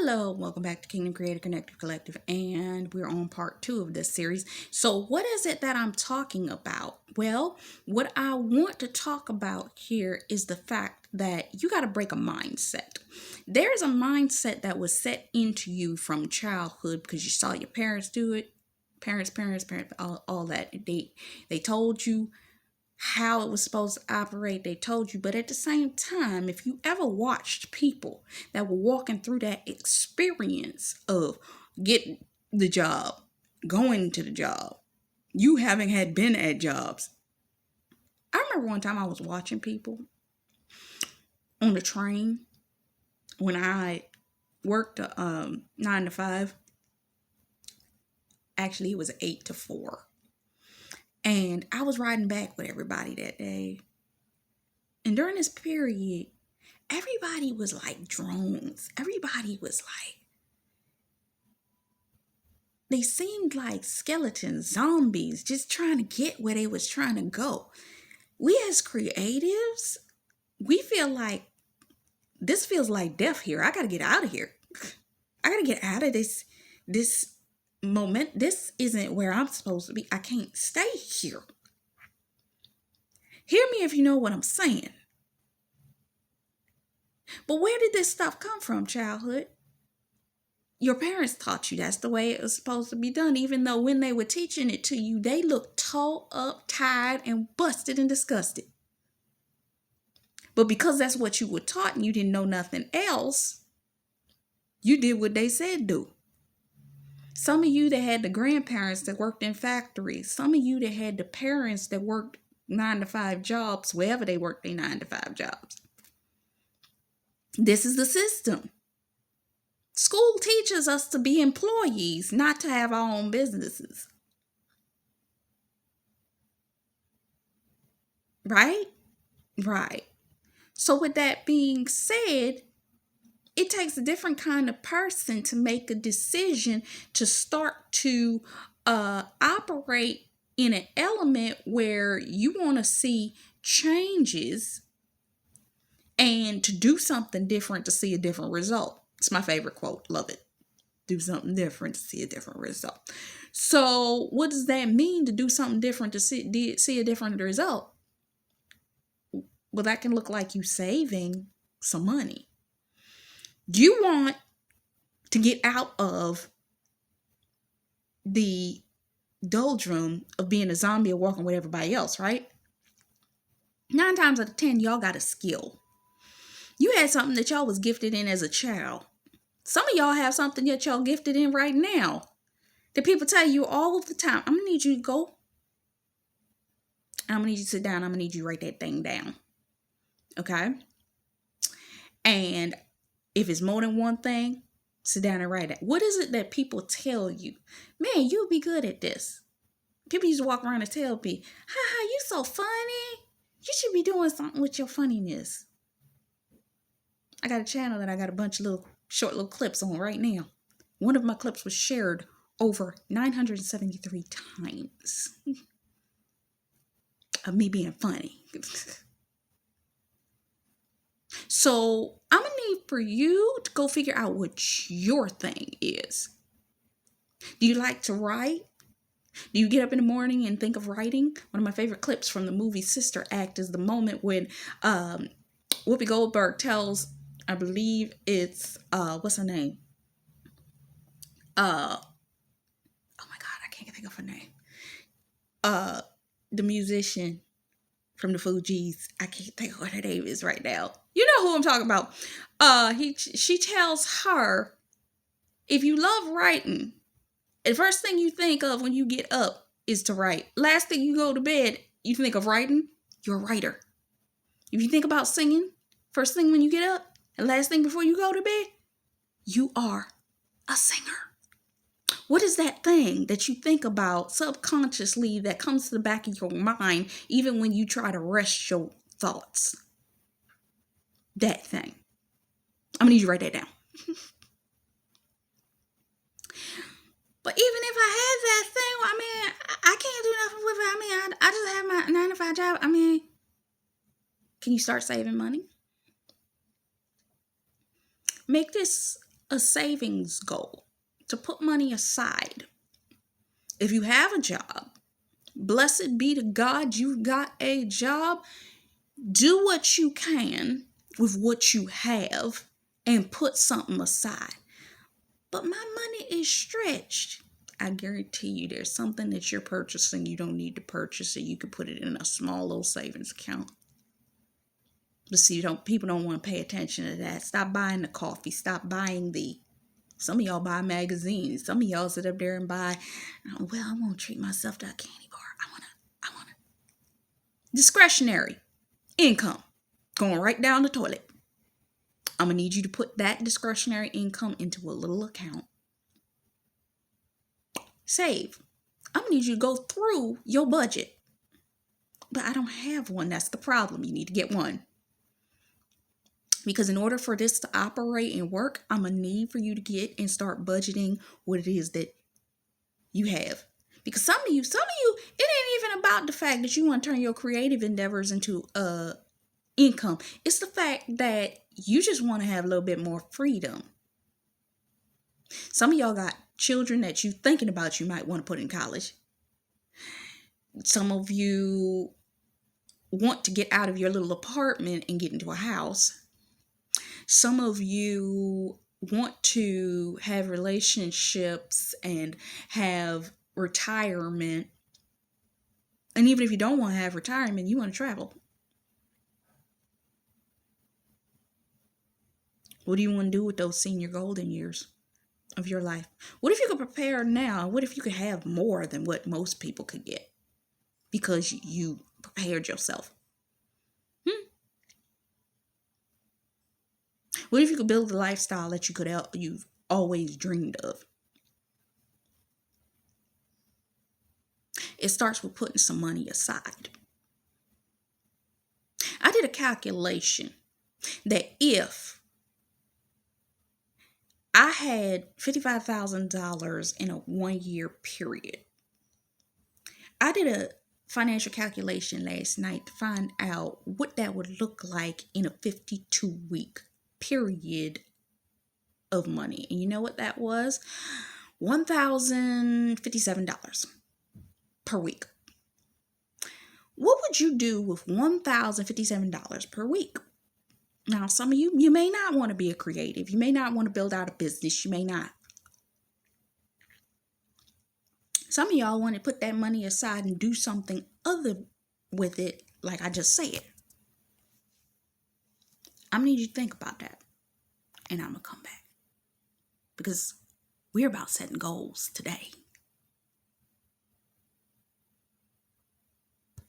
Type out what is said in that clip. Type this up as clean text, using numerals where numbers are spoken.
Hello, welcome back to Kingdom Creator Connective Collective, and we're on part 2 of this series. So, what is it that I'm talking about? Well, what I want to talk about here is the fact that you got to break a mindset. There's a mindset that was set into you from childhood because you saw your parents do it. Parents, all that. They told you how it was supposed to operate. They told you, but at the same time, if you ever watched people that were walking through that experience of getting the job, going to the job, you having had been at jobs. I remember one time I was watching people on the train when I worked 9 to 5. Actually, it was 8 to 4. And I was riding back with everybody that day. And during this period, everybody was like drones. Everybody was like, they seemed like skeletons, zombies, just trying to get where they was trying to go. We as creatives, we feel like this feels like death here. I got to get out of here. I got to get out of this moment. This isn't where I'm supposed to be. I can't stay here. Hear me if you know what I'm saying. But where did this stuff come from, childhood? Your parents taught you that's the way it was supposed to be done, even though when they were teaching it to you, they looked tore up, tired, and busted and disgusted. But because that's what you were taught and you didn't know nothing else, you did what they said do. Some of you that had the grandparents that worked in factories, some of you that had the parents that worked 9 to 5 jobs, wherever they worked their 9 to 5 jobs. This is the system. School teaches us to be employees, not to have our own businesses. Right? Right. So with that being said, it takes a different kind of person to make a decision to start to operate in an element where you want to see changes and to do something different to see a different result. It's my favorite quote. Love it. Do something different to see a different result. So what does that mean, to do something different to see a different result? Well, that can look like you saving some money. You want to get out of the doldrum of being a zombie or walking with everybody else, right? 9 times out of 10, y'all got a skill. You had something that y'all was gifted in as a child. Some of y'all have something that y'all gifted in right now that people tell you all of the time, I'm going to need you to go. I'm going to need you to sit down. I'm going to need you to write that thing down. Okay? And if it's more than one thing, sit down and write it. What is it that people tell you? Man, you'll be good at this. People used to walk around and tell me, ha, you so funny. You should be doing something with your funniness. I got a channel that I got a bunch of short little clips on right now. One of my clips was shared over 973 times of me being funny. So I'm going to need for you to go figure out what your thing is. Do you like to write? Do you get up in the morning and think of writing? One of my favorite clips from the movie Sister Act is the moment when Whoopi Goldberg tells, I believe it's, what's her name? Oh my God, I can't think of her name. The musician from the Fugees. I can't think of what her name is right now. You know who I'm talking about. She tells her, if you love writing, the first thing you think of when you get up is to write. Last thing you go to bed, you think of writing, you're a writer. If you think about singing, first thing when you get up, and last thing before you go to bed, you are a singer. What is that thing that you think about subconsciously that comes to the back of your mind, even when you try to rest your thoughts? That thing. I'm going to need you to write that down. But even if I had that thing, I can't do nothing with it. I just have my 9 to 5 job. Can you start saving money? Make this a savings goal to put money aside. If you have a job, blessed be to God, you've got a job. Do what you can with what you have and put something aside. But my money is stretched. I guarantee you there's something that you're purchasing you don't need to purchase, so you could put it in a small little savings account. But see, people don't want to pay attention to that. Stop buying the coffee. Stop buying some of y'all buy magazines. Some of y'all sit up there and buy, well, I want to treat myself to a candy bar. I want to. Discretionary income going right down the toilet. I'm going to need you to put that discretionary income into a little account. Save. I'm going to need you to go through your budget. But I don't have one. That's the problem. You need to get one. Because in order for this to operate and work, I'm going to need for you to get and start budgeting what it is that you have. Because some of you, it ain't even about the fact that you want to turn your creative endeavors into income. It's the fact that you just want to have a little bit more freedom. Some of y'all got children that you thinking about you might want to put in college. Some of you want to get out of your little apartment and get into a house. Some of you want to have relationships and have retirement. And even if you don't want to have retirement, you want to travel. What do you want to do with those senior golden years of your life? What if you could prepare now? What if you could have more than what most people could get because you prepared yourself? What if you could build the lifestyle that you've always dreamed of? It starts with putting some money aside. I did a calculation that if I had $55,000 in a 1-year period, I did a financial calculation last night to find out what that would look like in a 52-week period of money. And you know what that was? $1,057 per week. What would you do with $1,057 per week? Now, some of you may not want to be a creative. You may not want to build out a business. You may not. Some of y'all want to put that money aside and do something other with it, like I just said. I'm going to need you to think about that. And I'm going to come back. Because we're about setting goals today.